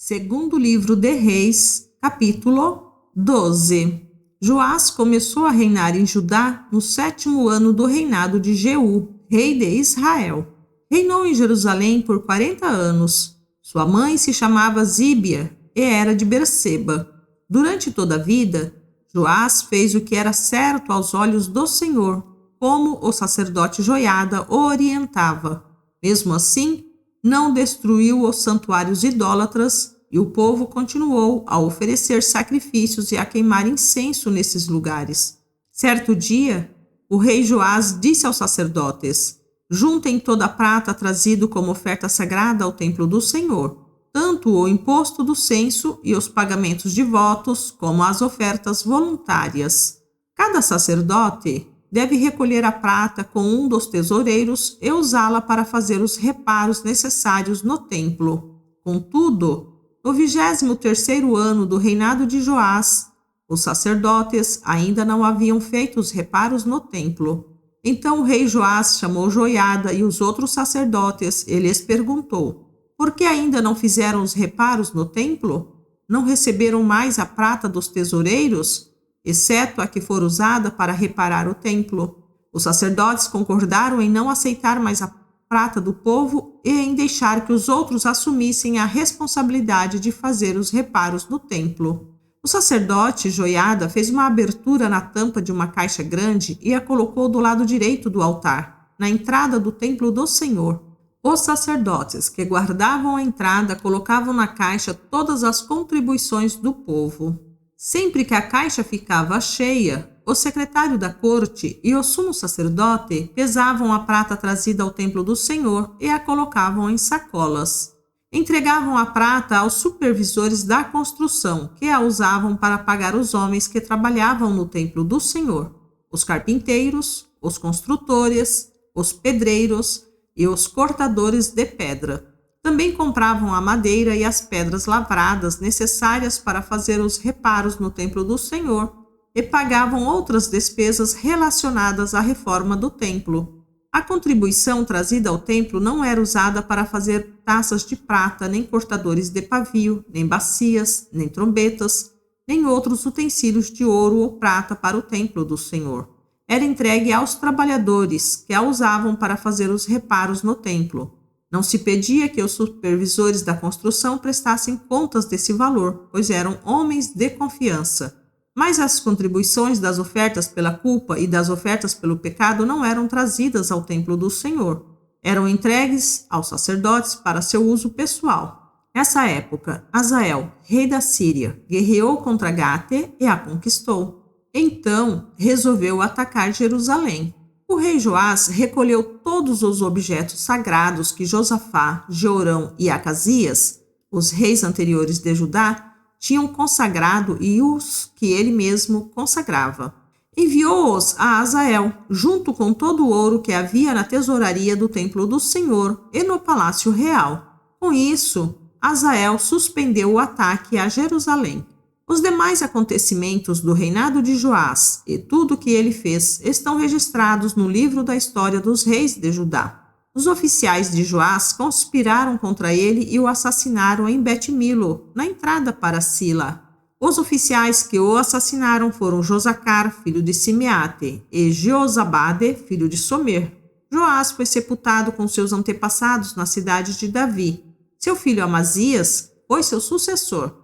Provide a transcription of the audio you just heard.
Segundo livro de Reis, capítulo 12. Joás começou a reinar em Judá no 7º ano do reinado de Jeú, rei de Israel. Reinou em Jerusalém por 40 anos. Sua mãe se chamava Zíbia e era de Berseba. Durante toda a vida, Joás fez o que era certo aos olhos do Senhor, como o sacerdote Joiada o orientava. Mesmo assim, não destruiu os santuários idólatras e o povo continuou a oferecer sacrifícios e a queimar incenso nesses lugares. Certo dia, o rei Joás disse aos sacerdotes: juntem toda a prata trazida como oferta sagrada ao templo do Senhor, tanto o imposto do censo e os pagamentos de votos, como as ofertas voluntárias. Cada sacerdote deve recolher a prata com um dos tesoureiros e usá-la para fazer os reparos necessários no templo. Contudo, no 23º ano do reinado de Joás, os sacerdotes ainda não haviam feito os reparos no templo. Então o rei Joás chamou Joiada e os outros sacerdotes e lhes perguntou: por que ainda não fizeram os reparos no templo? Não receberam mais a prata dos tesoureiros, exceto a que for usada para reparar o templo? Os sacerdotes concordaram em não aceitar mais a prata do povo e em deixar que os outros assumissem a responsabilidade de fazer os reparos no templo. O sacerdote Joiada fez uma abertura na tampa de uma caixa grande e a colocou do lado direito do altar, na entrada do templo do Senhor. Os sacerdotes que guardavam a entrada colocavam na caixa todas as contribuições do povo. Sempre que a caixa ficava cheia, o secretário da corte e o sumo sacerdote pesavam a prata trazida ao templo do Senhor e a colocavam em sacolas. Entregavam a prata aos supervisores da construção, que a usavam para pagar os homens que trabalhavam no templo do Senhor, os carpinteiros, os construtores, os pedreiros e os cortadores de pedra. Também compravam a madeira e as pedras lavradas necessárias para fazer os reparos no templo do Senhor e pagavam outras despesas relacionadas à reforma do templo. A contribuição trazida ao templo não era usada para fazer taças de prata, nem cortadores de pavio, nem bacias, nem trombetas, nem outros utensílios de ouro ou prata para o templo do Senhor. Era entregue aos trabalhadores, que a usavam para fazer os reparos no templo. Não se pedia que os supervisores da construção prestassem contas desse valor, pois eram homens de confiança. Mas as contribuições das ofertas pela culpa e das ofertas pelo pecado não eram trazidas ao templo do Senhor. Eram entregues aos sacerdotes para seu uso pessoal. Nessa época, Hazael, rei da Síria, guerreou contra Gate e a conquistou. Então, resolveu atacar Jerusalém. O rei Joás recolheu todos os objetos sagrados que Josafá, Jeorão e Acasias, os reis anteriores de Judá, tinham consagrado e os que ele mesmo consagrava. Enviou-os a Hazael, junto com todo o ouro que havia na tesouraria do templo do Senhor e no palácio real. Com isso, Hazael suspendeu o ataque a Jerusalém. Os demais acontecimentos do reinado de Joás e tudo o que ele fez estão registrados no livro da história dos reis de Judá. Os oficiais de Joás conspiraram contra ele e o assassinaram em Bet-Milo, na entrada para Sila. Os oficiais que o assassinaram foram Josacar, filho de Simeate, e Jeozabade, filho de Somer. Joás foi sepultado com seus antepassados na cidade de Davi. Seu filho Amazias foi seu sucessor.